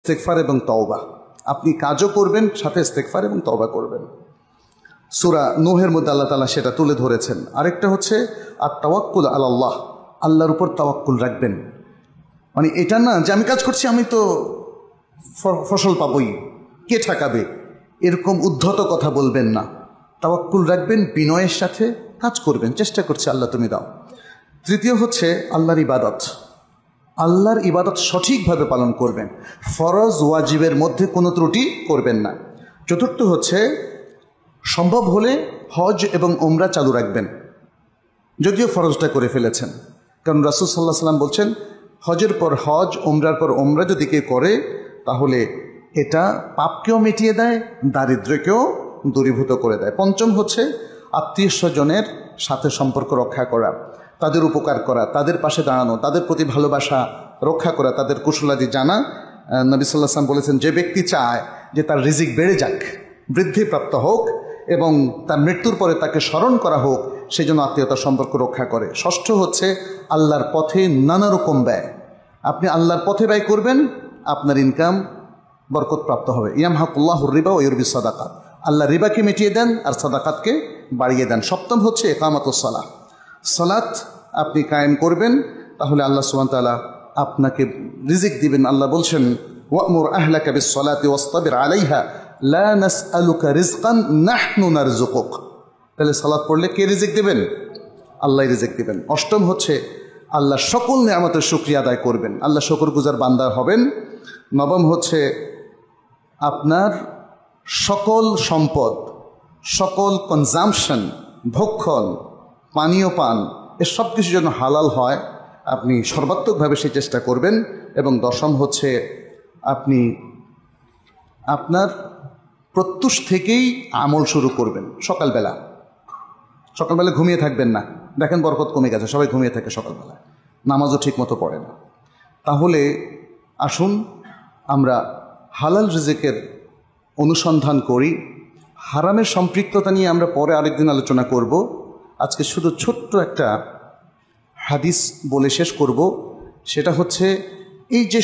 ইস্তেগফার এবং তওবা। আপনি কাজও করবেন, সাথে ইস্তেগফার এবং তওবা করবেন। সূরা নূহের মধ্যে আল্লাহ তাআলা সেটা তুলে ধরেছেন। আরেকটা হচ্ছে আত-তাওয়াক্কুল আলাল্লাহ, আল্লাহর উপর তাওয়াক্কুল রাখবেন। মানে এটা না যে আমি কাজ করছি আমি তো ফসল পাবই, কে ঠকাবে, এরকম উদ্ধত কথা বলবেন না। তাওয়াক্কুল রাখবেন, বিনয়ের সাথে কাজ করবেন, চেষ্টা করছে আল্লাহ তুমি দাও। তৃতীয় হচ্ছে আল্লাহর ইবাদত। আল্লাহর ইবাদত সঠিকভাবে পালন করবেন, ফরজ ওয়াজিবের মধ্যে কোনো ত্রুটি করবেন না। চতুর্থ হচ্ছে সম্ভব হলে হজ এবং ওমরা চালু রাখবেন, যদিও ফরজটা করে ফেলেছেন। কারণ রাসূল সাল্লাল্লাহু আলাইহি ওয়াসাল্লাম বলছেন হজের পর হজ, ওমরার পর ওমরা যদি কেউ করে তাহলে এটা পাপকেও মিটিয়ে দেয়, দারিদ্র্যকেও দূরীভূত করে দেয়। পঞ্চম হচ্ছে আত্মীয় স্বজনের সাথে সম্পর্ক রক্ষা করা, তাদের উপকার করা, তাদের পাশে দাঁড়ানো, তাদের প্রতি ভালোবাসা রক্ষা করা, তাদের কুশলাদি জানা। নবী সাল্লাল্লাহু আলাইহি ওয়াসাল্লাম বলেছেন যে ব্যক্তি চায় যে তার রিজিক বেড়ে যাক, বৃদ্ধিপ্রাপ্ত হোক এবং তার মৃত্যুর পরে তাকে স্মরণ করা হোক, সেই জন্য আত্মীয়তার সম্পর্ক রক্ষা করে। ষষ্ঠ হচ্ছে আল্লাহর পথে নানা রকম ব্যয়। আপনি আল্লাহর পথে ব্যয় করবেন, আপনার ইনকাম বরকতপ্রাপ্ত হবে। ইয়ামহাকুল্লাহুর রিবা ওয়া ইউরবিস সাদাকাত, আল্লাহ রিবাকে মিটিয়ে দেন আর সাদাকাতকে বাড়িয়ে দেন। সপ্তম হচ্ছে ইকামাতুস সালাহ, সালাত আপনি কায়েম করবেন, তাহলে আল্লাহ সুবহানাহু ওয়া তাআলা আপনাকে রিজিক দিবেন। আল্লাহ বলছেন ওয়া'মুর আহলাকা বিস-সালাতি ওয়াসতাবির আলাইহা লা নাসআলুকা রিজকান নাহনু নারযুকুক। তাহলে সালাত পড়লে কে রিজিক দিবেন? আল্লাহ রিজিক দিবেন। অষ্টম হচ্ছে আল্লাহ সকল নিয়ামতের শুকরিয়া আদায় করবেন, আল্লাহ শুকরগুজার বান্দা হবেন। নবম হচ্ছে আপনার সকল সম্পদ, সকল কনজামশন, ভক্ষণ, পানীয় পান, এ সব কিছু যেন হালাল হয়, আপনি সর্বাত্মকভাবে সেই চেষ্টা করবেন। এবং দশম হচ্ছে আপনি আপনার প্রত্যুষ থেকেই আমল শুরু করবেন। সকালবেলা ঘুমিয়ে থাকবেন না। দেখেন বরকত কমে গেছে, সবাই ঘুমিয়ে থাকে সকালবেলা, নামাজও ঠিক মতো পড়ে না। তাহলে আসুন আমরা হালাল রিজিকের অনুসন্ধান করি। হারামের সম্পৃক্ততা নিয়ে আমরা পরে আরেকদিন আলোচনা করব। আজকে শুধু ছোট্ট একটা হাদিস বলে শেষ করব। সেটা হচ্ছে এই যে